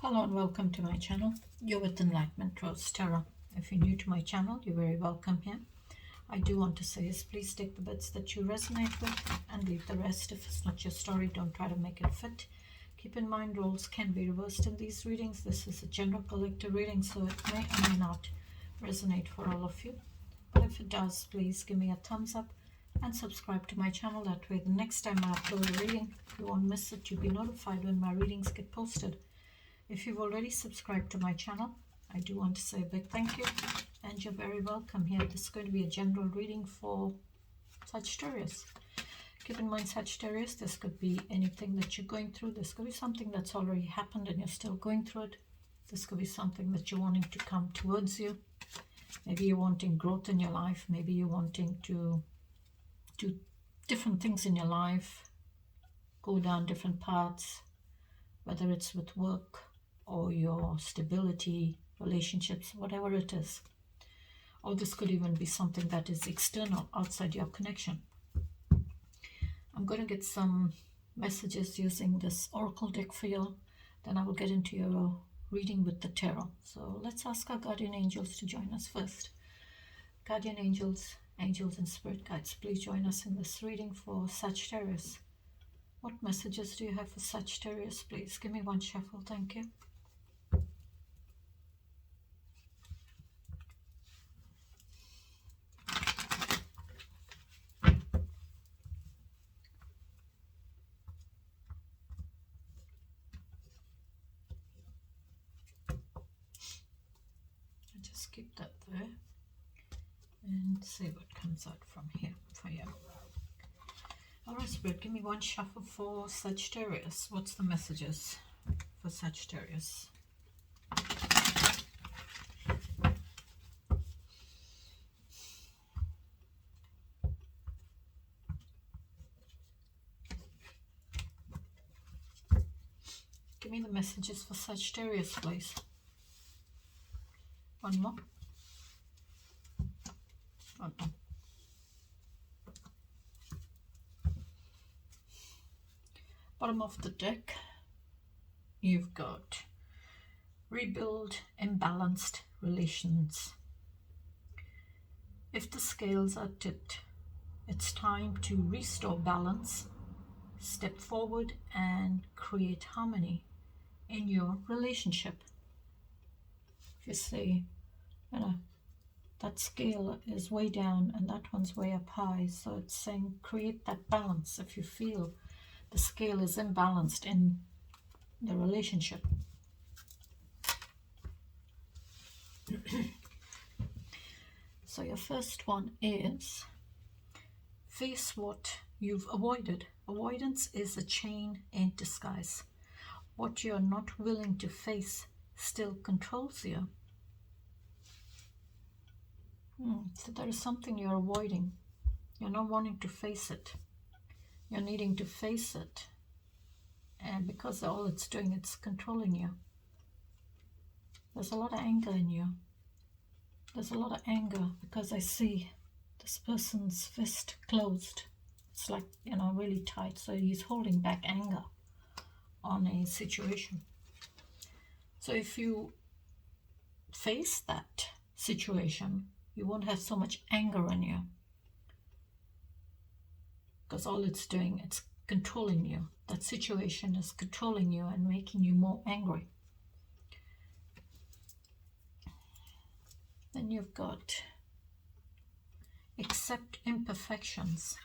Hello and welcome to my channel. You're with Enlightenment Rose Tarot. If you're new to my channel, you're very welcome here. I do want to say is please take the bits that you resonate with and leave the rest. If it's not your story, don't try to make it fit. Keep in mind roles can be reversed in these readings. This is a general collective reading, so it may or may not resonate for all of you. But if it does, please give me a thumbs up and subscribe to my channel. That way the next time I upload a reading, you won't miss it. You'll be notified when my readings get posted. If you've already subscribed to my channel, I do want to say a big thank you and you're very welcome here. This is going to be a general reading for Sagittarius. Keep in mind, Sagittarius, this could be anything that you're going through. This could be something that's already happened and you're still going through it. This could be something that you're wanting to come towards you. Maybe you're wanting growth in your life. Maybe you're wanting to do different things in your life, go down different paths, whether it's with work or your stability, relationships, whatever it is. Or this could even be something that is external, outside your connection. I'm going to get some messages using this oracle deck for you. Then I will get into your reading with the tarot. So let's ask our guardian angels to join us first. Guardian angels, angels and spirit guides, please join us in this reading for Sagittarius. What messages do you have for Sagittarius, please? Give me one shuffle, thank you. Just keep that there and see what comes out from here for you. Alright, Spirit, give me one shuffle for Sagittarius. What's the messages for Sagittarius? Give me the messages for Sagittarius, please. One more. One more. Bottom of the deck, you've got rebuild imbalanced relations. If the scales are tipped, it's time to restore balance, step forward and create harmony in your relationship. If you say, that scale is way down and that one's way up high, so it's saying create that balance. If you feel the scale is imbalanced in the relationship. So your first one is face what you've avoided. Avoidance is a chain in disguise. What you're not willing to face still controls you. So there is something you're avoiding. You're not wanting to face it. You're needing to face it. And because all it's doing, it's controlling you. There's a lot of anger in you. There's a lot of anger because I see this person's fist closed. It's like, really tight. So he's holding back anger on a situation. So if you face that situation, you won't have so much anger in you. Because all it's doing, it's controlling you. That situation is controlling you and making you more angry. Then you've got accept imperfections.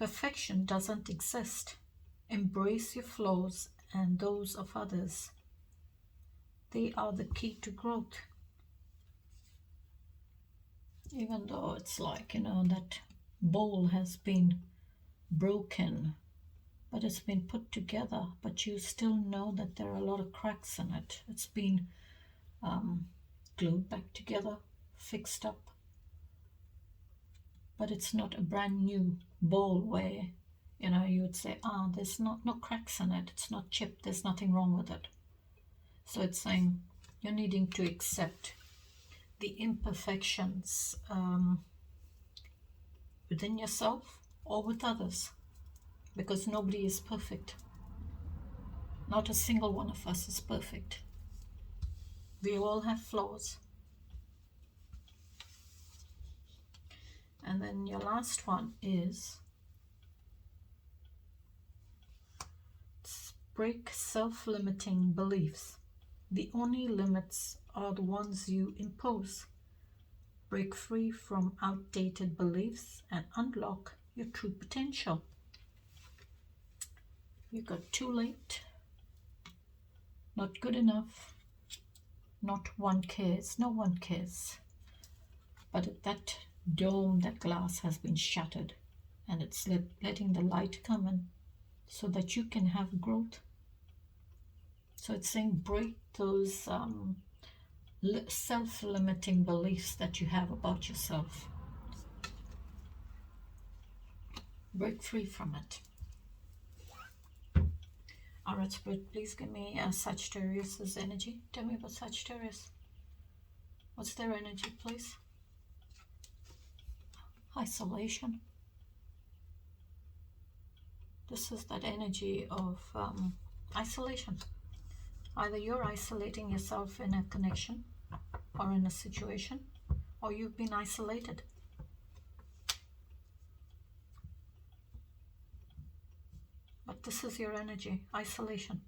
Perfection doesn't exist. Embrace your flaws and those of others. They are the key to growth. Even though it's like, that bowl has been broken, but it's been put together, but you still know that there are a lot of cracks in it. It's been glued back together, fixed up, but it's not a brand new bowl where you would say, there's no cracks in it, it's not chipped, there's nothing wrong with it. So it's saying you're needing to accept the imperfections within yourself or with others, because nobody is perfect. Not a single one of us is perfect. We all have flaws. And then your last one is break self-limiting beliefs. The only limits are the ones you impose. Break free from outdated beliefs and unlock your true potential. You got too late, not good enough, not one cares, no one cares. But that dome, that glass has been shattered, and it's letting the light come in so that you can have growth. So it's saying break those self-limiting beliefs that you have about yourself. Break free from it. Alright, Spirit, please give me Sagittarius's energy. Tell me about Sagittarius. What's their energy, please? Isolation. This is that energy of isolation. Either you're isolating yourself in a connection or in a situation, or you've been isolated. But this is your energy, isolation.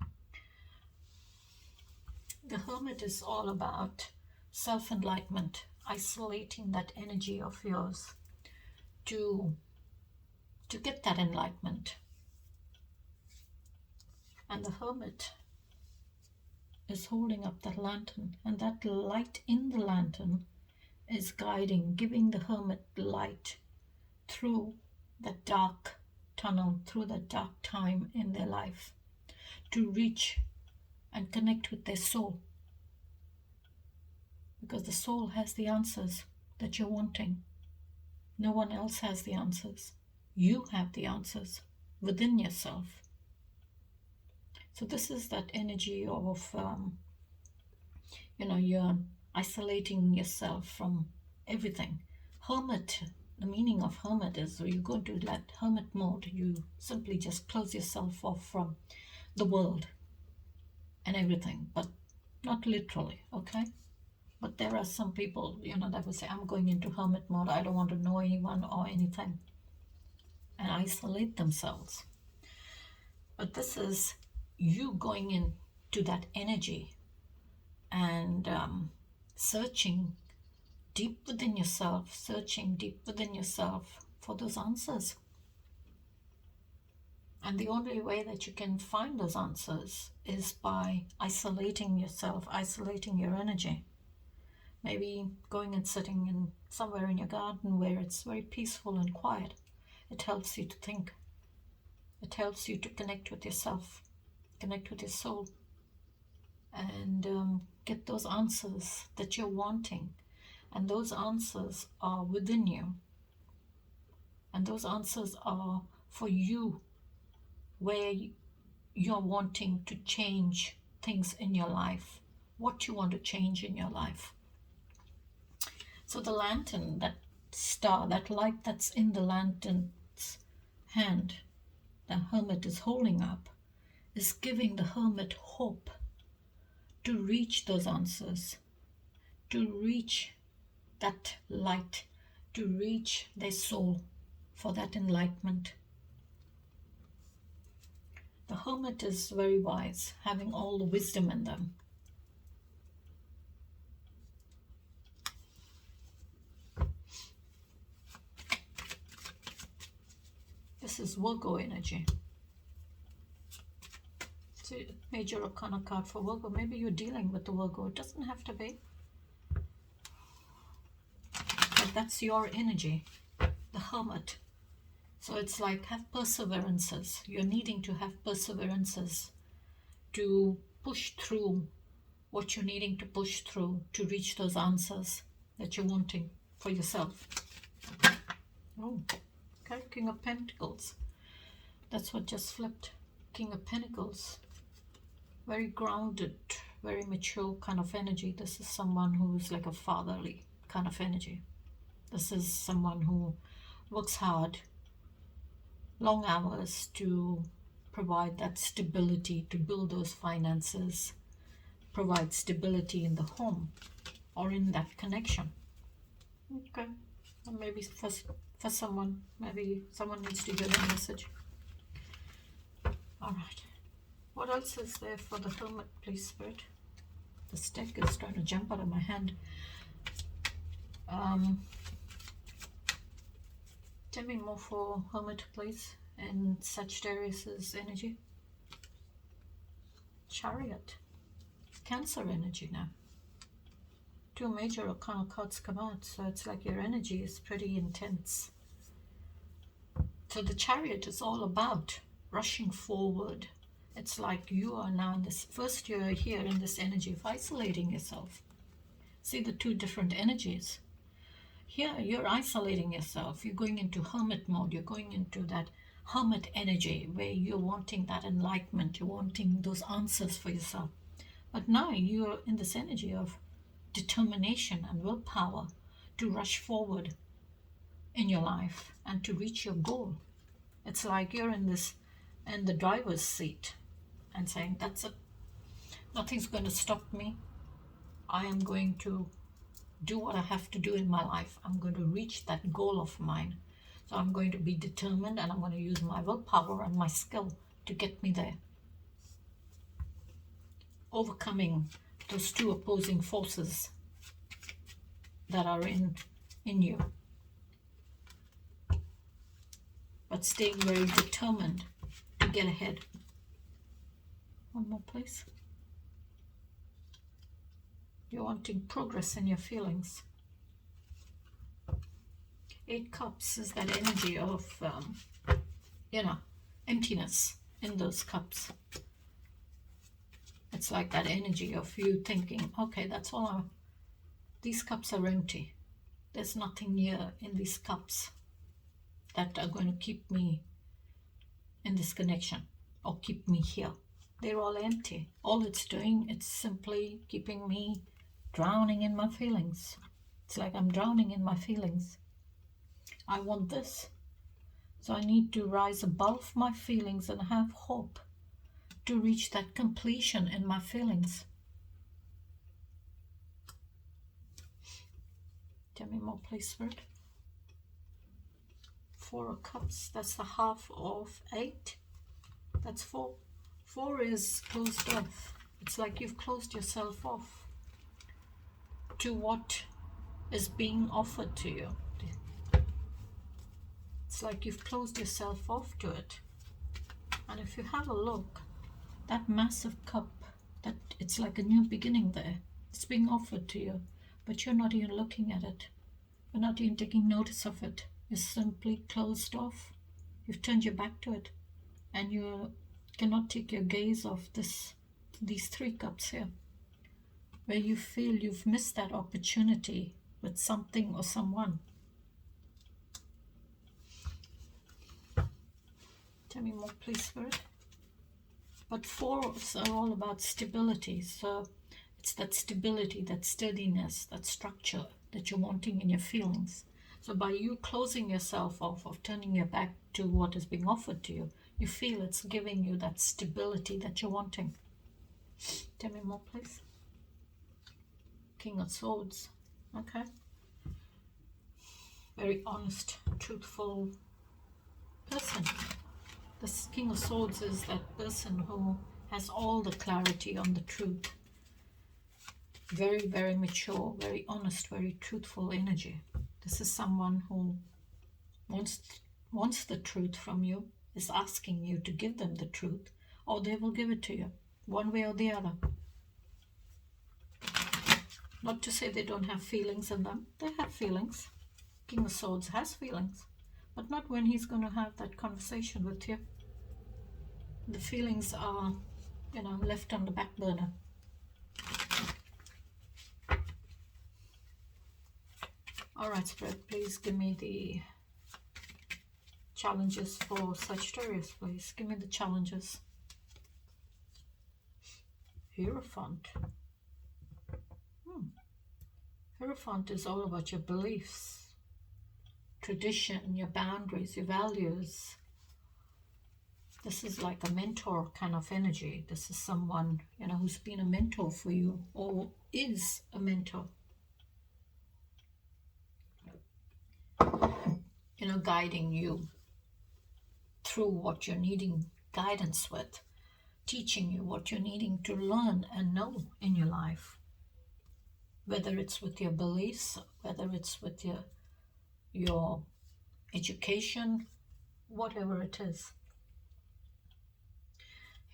The Hermit is all about self-enlightenment, isolating that energy of yours to get that enlightenment. And the Hermit is holding up that lantern, and that light in the lantern is guiding, giving the Hermit light through that dark tunnel, through that dark time in their life, to reach and connect with their soul. Because the soul has the answers that you're wanting. No one else has the answers. You have the answers within yourself. So this is that energy of, you're isolating yourself from everything. Hermit, the meaning of hermit is you go into that hermit mode. You simply just close yourself off from the world and everything, but not literally, okay? But there are some people, that will say, I'm going into hermit mode. I don't want to know anyone or anything, and isolate themselves. But this is you going into that energy and searching deep within yourself, for those answers. And the only way that you can find those answers is by isolating yourself, isolating your energy. Maybe going and sitting in somewhere in your garden where it's very peaceful and quiet. It helps you to think. It helps you to connect with yourself, connect with your soul, and get those answers that you're wanting. And those answers are within you. And those answers are for you, where you're wanting to change things in your life, what you want to change in your life. So the lantern, that star, that light that's in the lantern's hand, the Hermit is holding up, is giving the Hermit hope to reach those answers, to reach that light, to reach their soul for that enlightenment. The Hermit is very wise, having all the wisdom in them. This is Virgo energy. It's a major arcana card for Virgo. Maybe you're dealing with the Virgo. It doesn't have to be. But that's your energy, the Hermit. So it's like, have perseverances. You're needing to have perseverances to push through what you're needing to push through to reach those answers that you're wanting for yourself. Oh, okay, King of Pentacles. That's what just flipped. King of Pentacles. Very grounded, very mature kind of energy. This is someone who's like a fatherly kind of energy. This is someone who works hard, long hours to provide that stability to build those finances, provide stability in the home or in that connection. Okay, or maybe for someone, maybe someone needs to hear the message. All right, what else is there for the Hermit, please, Spirit? The stick is trying to jump out of my hand. Tell me more for Hermit, please, and Sagittarius's energy. Chariot, Cancer energy now. Two major arcana cards come out, so it's like your energy is pretty intense. So the Chariot is all about rushing forward. It's like you are now in this, first you're here in this energy of isolating yourself. See the two different energies. Here you're isolating yourself. You're going into hermit mode. You're going into that hermit energy where you're wanting that enlightenment. You're wanting those answers for yourself. But now you're in this energy of determination and willpower to rush forward in your life and to reach your goal. It's like you're in the driver's seat and saying, that's it. Nothing's going to stop me. I am going to do what I have to do in my life. I'm going to reach that goal of mine. So I'm going to be determined, and I'm going to use my willpower and my skill to get me there. Overcoming those two opposing forces that are in you. But staying very determined to get ahead. One more, please. You're wanting progress in your feelings. 8 cups is that energy of, emptiness in those cups. It's like that energy of you thinking, okay, that's all. These cups are empty. There's nothing here in these cups that are going to keep me in this connection or keep me here. They're all empty. All it's doing, it's simply keeping me drowning in my feelings. It's like I'm drowning in my feelings. I want this. So I need to rise above my feelings and have hope to reach that completion in my feelings. Tell me more, please, Spirit. 4 of Cups, that's the half of 8. That's 4. 4 is closed off. It's like you've closed yourself off to what is being offered to you. It's like you've closed yourself off to it. And if you have a look, that massive cup, that it's like a new beginning there. It's being offered to you, but you're not even looking at it. You're not even taking notice of it. You're simply closed off. You've turned your back to it, and you cannot take your gaze off these 3 cups here, where you feel you've missed that opportunity with something or someone. Tell me more, please, Spirit. But 4s are all about stability. So it's that stability, that steadiness, that structure that you're wanting in your feelings. So by you closing yourself off, of turning your back to what is being offered to you, you feel it's giving you that stability that you're wanting. Tell me more, please. King of Swords. Okay. Very honest, truthful person. The King of Swords is that person who has all the clarity on the truth. Very, very mature, very honest, very truthful energy. This is someone who wants the truth from you, is asking you to give them the truth, or they will give it to you, one way or the other. Not to say they don't have feelings in them. They have feelings. King of Swords has feelings, but not when he's going to have that conversation with you. The feelings are, left on the back burner. All right, Spirit, please give me the challenges for Sagittarius, please. Give me the challenges. Hierophant. Hierophant is all about your beliefs, tradition, your boundaries, your values. This is like a mentor kind of energy. This is someone, you know, who's been a mentor for you or is a mentor. You know, guiding you through what you're needing guidance with, teaching you what you're needing to learn and know in your life. Whether it's with your beliefs, whether it's with your education, whatever it is.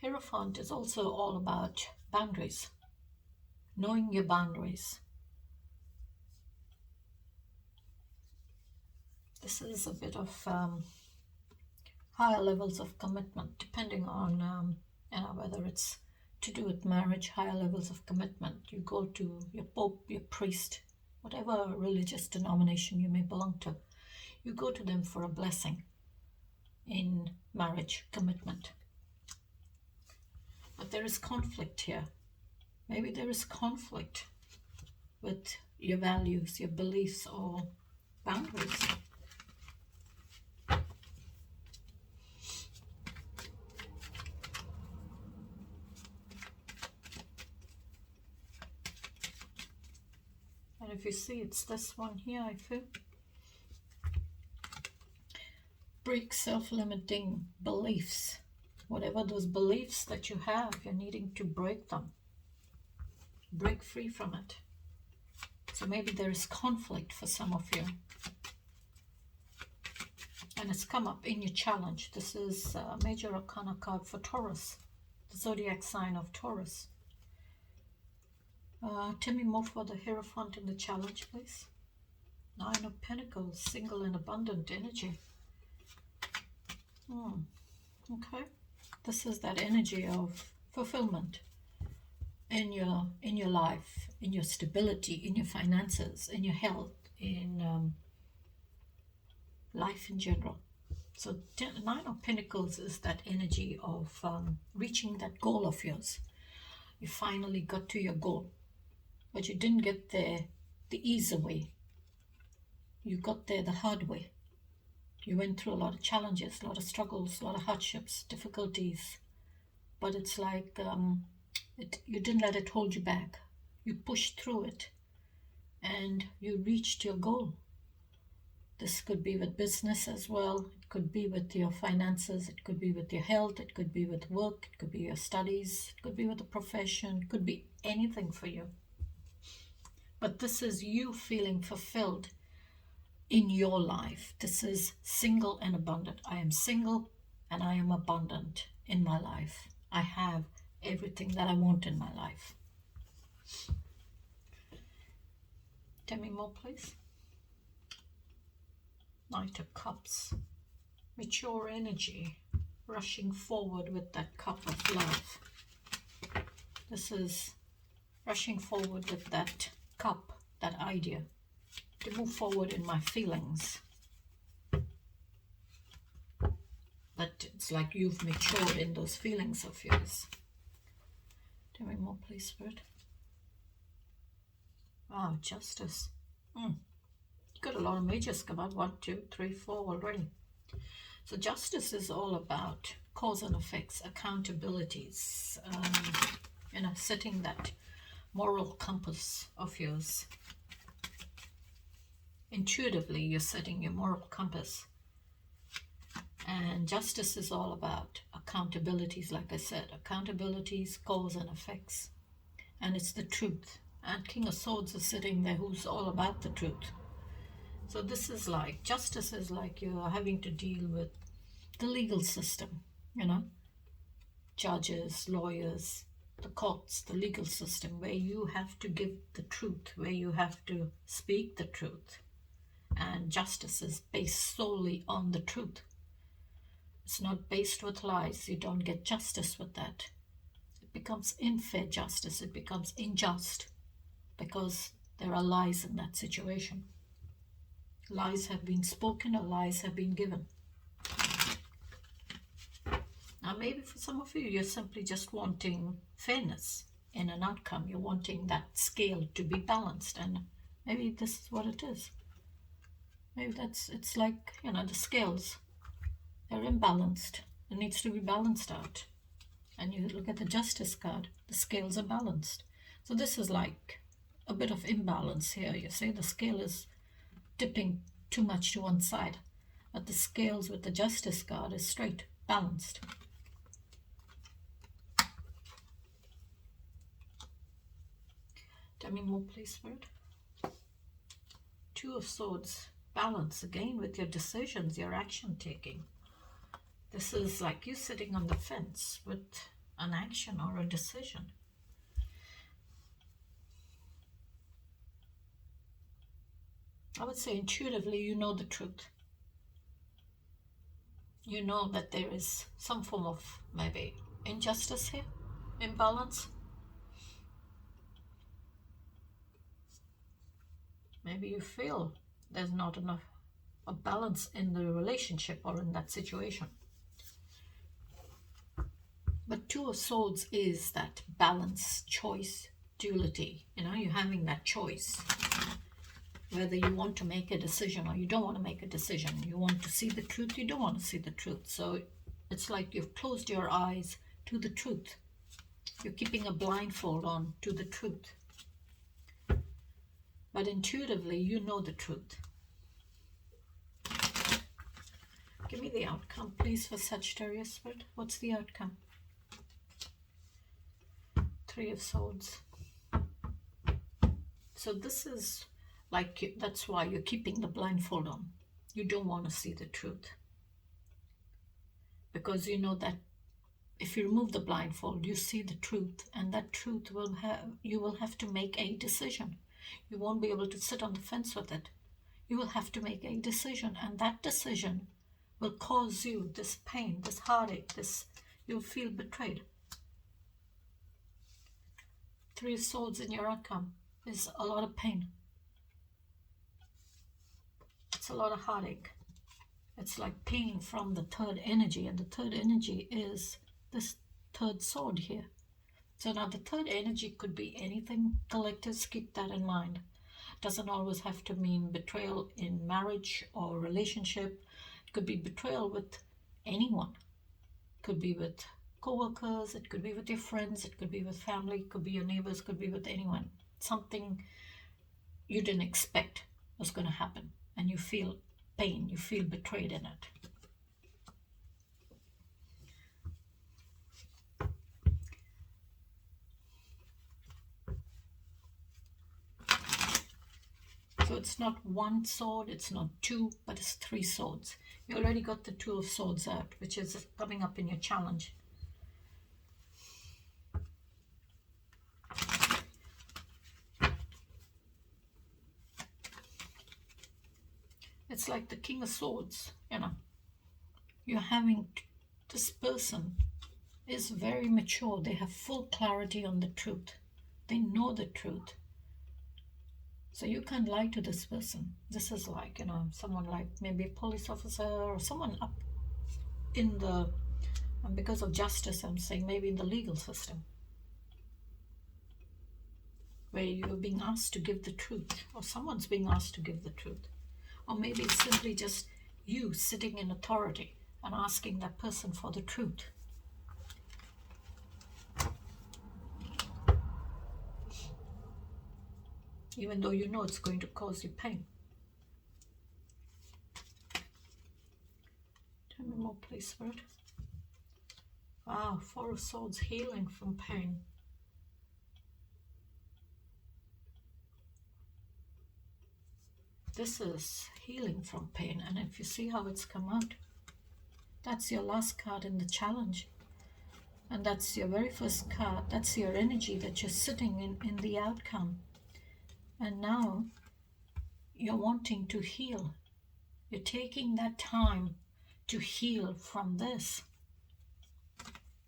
Hierophant is also all about boundaries, knowing your boundaries. This is a bit of higher levels of commitment, depending on you know, whether it's to do with marriage, higher levels of commitment. You go to your pope, your priest, whatever religious denomination you may belong to. You go to them for a blessing in marriage commitment. But there is conflict here. Maybe there is conflict with your values, your beliefs, or boundaries. And if you see, it's this one here, I feel. Break self-limiting beliefs. Whatever those beliefs that you have, you're needing to break them. Break free from it. So maybe there is conflict for some of you. And it's come up in your challenge. This is a major arcana card for Taurus, the zodiac sign of Taurus. Tell me more for the Hierophant in the challenge, please. Nine of Pentacles, single and abundant energy. Okay. This is that energy of fulfillment in your life, in your stability, in your finances, in your health, in life in general. So Nine of Pentacles is that energy of reaching that goal of yours. You finally got to your goal, but you didn't get there the easy way. You got there the hard way. You went through a lot of challenges, a lot of struggles, a lot of hardships, difficulties. But it's like you didn't let it hold you back. You pushed through it and you reached your goal. This could be with business as well. It could be with your finances. It could be with your health. It could be with work. It could be your studies. It could be with a profession. It could be anything for you. But this is you feeling fulfilled in your life. This is single and abundant. I am single and I am abundant in my life. I have everything that I want in my life. Tell me more, please. Knight of Cups. Mature energy. Rushing forward with that cup of love. This is rushing forward with that cup, that idea. To move forward in my feelings. But it's like you've matured in those feelings of yours. Tell me more, please, Spirit. Wow, Justice. You got a lot of majors come out. 1, 2, 3, 4 already. So Justice is all about cause and effects, accountabilities, you know, setting that moral compass of yours. Intuitively, you're setting your moral compass. And Justice is all about accountabilities, like I said. Accountabilities, cause and effects. And it's the truth. And King of Swords is sitting there who's all about the truth. So this is like, Justice is like you're having to deal with the legal system, you know. Judges, lawyers, the courts, the legal system, where you have to give the truth, where you have to speak the truth. And justice is based solely on the truth. It's not based with lies. You don't get justice with that. It becomes unfair justice. It becomes unjust because there are lies in that situation. Lies have been spoken or lies have been given. Now maybe for some of you, you're simply just wanting fairness in an outcome. You're wanting that scale to be balanced, and maybe this is what it is. Maybe it's like, you know, the scales, they're imbalanced. It needs to be balanced out. And you look at the Justice card, the scales are balanced. So this is like a bit of imbalance here. You see the scale is tipping too much to one side, but the scales with the Justice card is straight, balanced. Tell me more, please, Spirit. Two of Swords, balance again with your decisions, your action taking. This is like you sitting on the fence with an action or a decision. I would say intuitively you know the truth. You know that there is some form of maybe injustice here, imbalance. Maybe you feel there's not enough of balance in the relationship or in that situation. But Two of Swords is that balance, choice, duality. You know, you're having that choice. Whether you want to make a decision or you don't want to make a decision. You want to see the truth, you don't want to see the truth. So it's like you've closed your eyes to the truth. You're keeping a blindfold on to the truth. But intuitively, you know the truth. Give me the outcome, please, for Sagittarius, Spirit. What's the outcome? Three of Swords. So this is like, that's why you're keeping the blindfold on. You don't want to see the truth. Because you know that if you remove the blindfold, you see the truth. And that truth will have, you will have to make a decision. You won't be able to sit on the fence with it. You will have to make a decision. And that decision will cause you this pain, this heartache, you'll feel betrayed. Three of Swords in your outcome is a lot of pain. It's a lot of heartache. It's like pain from the third energy, and the third energy is this third sword here. So now the third energy could be anything. Collectives, keep that in mind. Doesn't always have to mean betrayal in marriage or relationship. It could be betrayal with anyone. It could be with co-workers, it could be with your friends, it could be with family, it could be your neighbors, it could be with anyone. Something you didn't expect was going to happen, and you feel pain, you feel betrayed in it. So it's not one sword, it's not two, but it's three swords. You already got the Two of Swords out, which is coming up in your challenge. It's like the King of Swords, you know. You're having, this person is very mature. They have full clarity on the truth. They know the truth. So you can't lie to this person. This is like, you know, someone like maybe a police officer or someone up in the, and because of justice, I'm saying maybe in the legal system, where you're being asked to give the truth, or someone's being asked to give the truth. Or maybe it's simply just you sitting in authority and asking that person for the truth. Even though you know it's going to cause you pain. Tell me more, please, Spirit. Wow, Four of Swords, healing from pain. This is healing from pain, and if you see how it's come out, that's your last card in the challenge. And that's your very first card. That's your energy that you're sitting in the outcome. And now you're wanting to heal. You're taking that time to heal from this.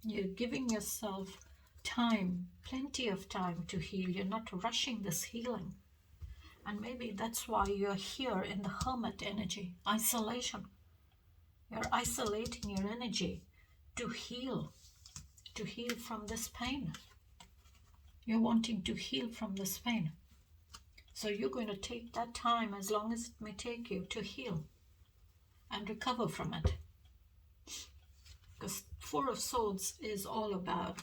You're giving yourself time, plenty of time to heal. You're not rushing this healing. And maybe that's why you're here in the Hermit energy, isolation. You're isolating your energy to heal from this pain. You're wanting to heal from this pain. So you're going to take that time, as long as it may take you, to heal and recover from it. Because Four of Swords is all about,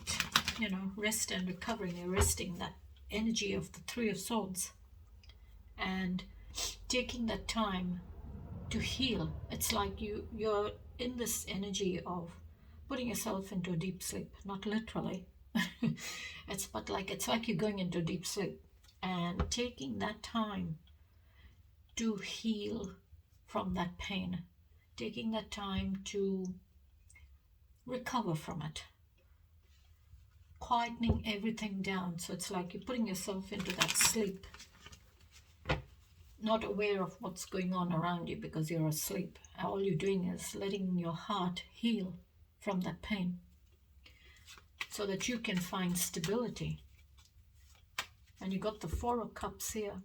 you know, rest and recovering, arresting that energy of the Three of Swords and taking that time to heal. It's like you're in this energy of putting yourself into a deep sleep, not literally. It's like you're going into deep sleep and taking that time to heal from that pain, taking that time to recover from it, quietening everything down. So it's like you're putting yourself into that sleep, not aware of what's going on around you because you're asleep. All you're doing is letting your heart heal from that pain so that you can find stability. And you got the Four of Cups here,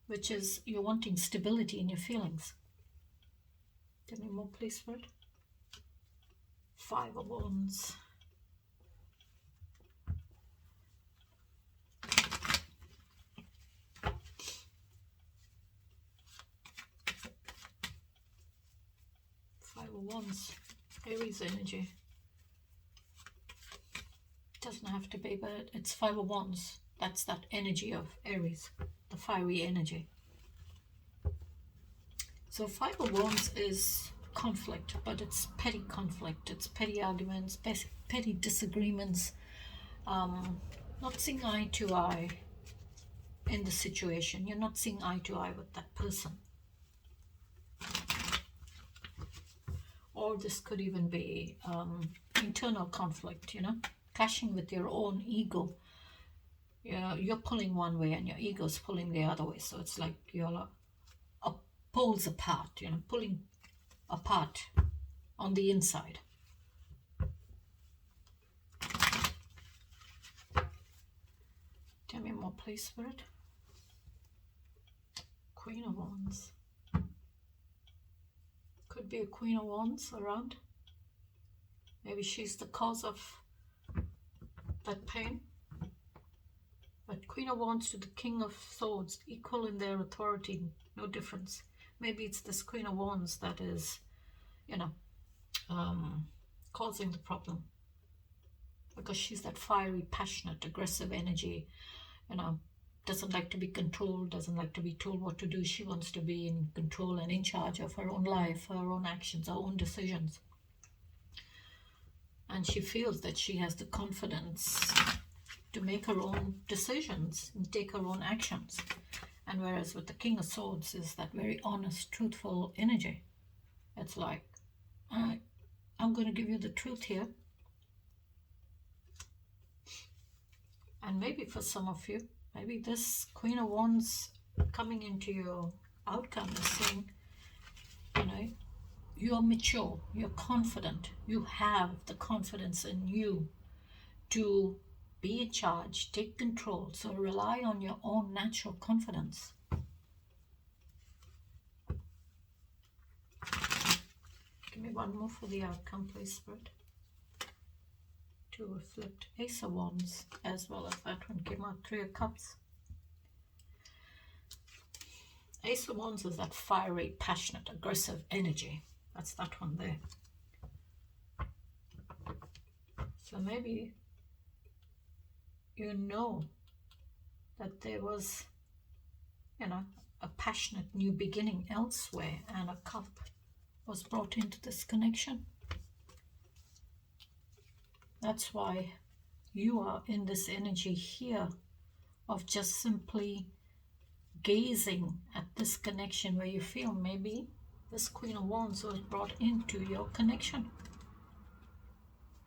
which is you're wanting stability in your feelings. Give me more, please, for it. Five of Wands. Five of Wands. Aries energy. Doesn't have to be, but it's Five of Wands. That's that energy of Aries, the fiery energy. So Five of Wands is conflict, but it's petty conflict. It's petty arguments, petty disagreements, not seeing eye to eye in the situation. You're not seeing eye to eye with that person. Or this could even be internal conflict, you know, clashing with your own ego. You're pulling one way and your ego's pulling the other way. So it's like you're poles apart, you know, pulling apart on the inside. Tell me more, please, Spirit. Queen of Wands. Could be a Queen of Wands around. Maybe she's the cause of that pain. But Queen of Wands to the King of Swords, equal in their authority, no difference. Maybe it's this Queen of Wands that is, you know, causing the problem. Because she's that fiery, passionate, aggressive energy, you know, doesn't like to be controlled, doesn't like to be told what to do. She wants to be in control and in charge of her own life, her own actions, her own decisions. And she feels that she has the confidence to make her own decisions and take her own actions. And whereas with the King of Swords is that very honest, truthful energy. It's like, I'm going to give you the truth here. And maybe for some of you, maybe this Queen of Wands coming into your outcome is saying, you know, you're mature, you're confident, you have the confidence in you to be in charge, take control. So rely on your own natural confidence. Give me one more for the outcome, please, Spirit. Two of flipped Ace of Wands, as well as that one came out, Three of Cups. Ace of Wands is that fiery, passionate, aggressive energy. That's that one there. So maybe you know that there was, you know, a passionate new beginning elsewhere, and a cup was brought into this connection. That's why you are in this energy here of just simply gazing at this connection, where you feel maybe this Queen of Wands was brought into your connection.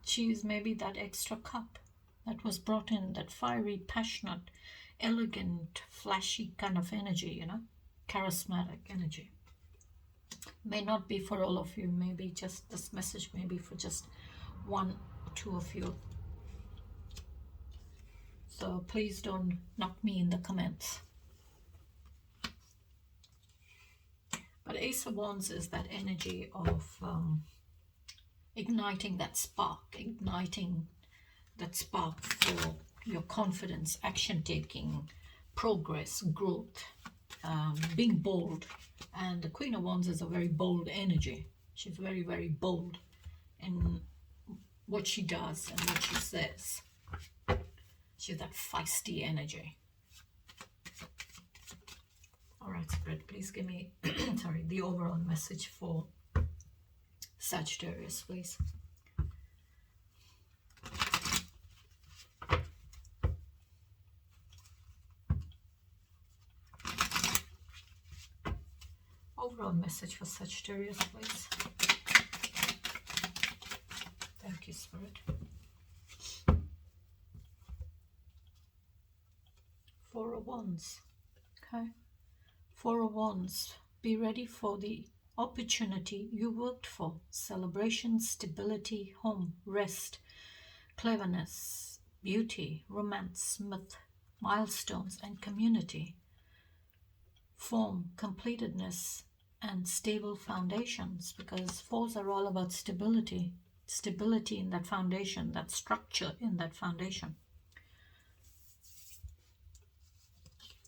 She's maybe that extra cup that was brought in, that fiery, passionate, elegant, flashy kind of energy, you know, charismatic energy. May not be for all of you, maybe just this message, maybe for just one or two of you. So please don't knock me in the comments. But Ace of Wands is that energy of igniting that spark for your confidence, action taking, progress, growth, being bold. And the Queen of Wands is a very bold energy. She's very, very bold in what she does and what she says. She's that feisty energy. All right, Spirit, please give me, sorry, the overall message for Sagittarius, please. Overall message for Sagittarius, please. Thank you, Spirit. Four of Wands. Okay. Four of Wands. Be ready for the opportunity you worked for. Celebration, stability, home, rest, cleverness, beauty, romance, myth, milestones, and community. Form, completedness, and stable foundations, because fours are all about stability. Stability in that foundation, that structure in that foundation.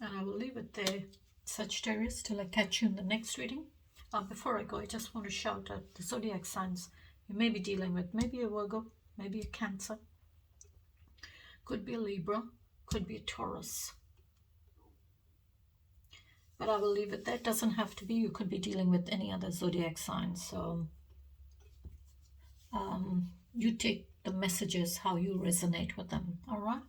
And I will leave it there, Sagittarius, till I catch you in the next reading. Before I go, I just want to shout out the zodiac signs you may be dealing with. Maybe a Virgo, maybe a Cancer, could be a Libra, could be a Taurus. But I will leave it there. It doesn't have to be. You could be dealing with any other zodiac sign. So you take the messages how you resonate with them. All right?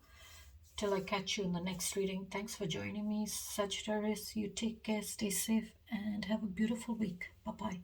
Till I catch you in the next reading. Thanks for joining me, Sagittarius. You take care, stay safe, and have a beautiful week. Bye-bye.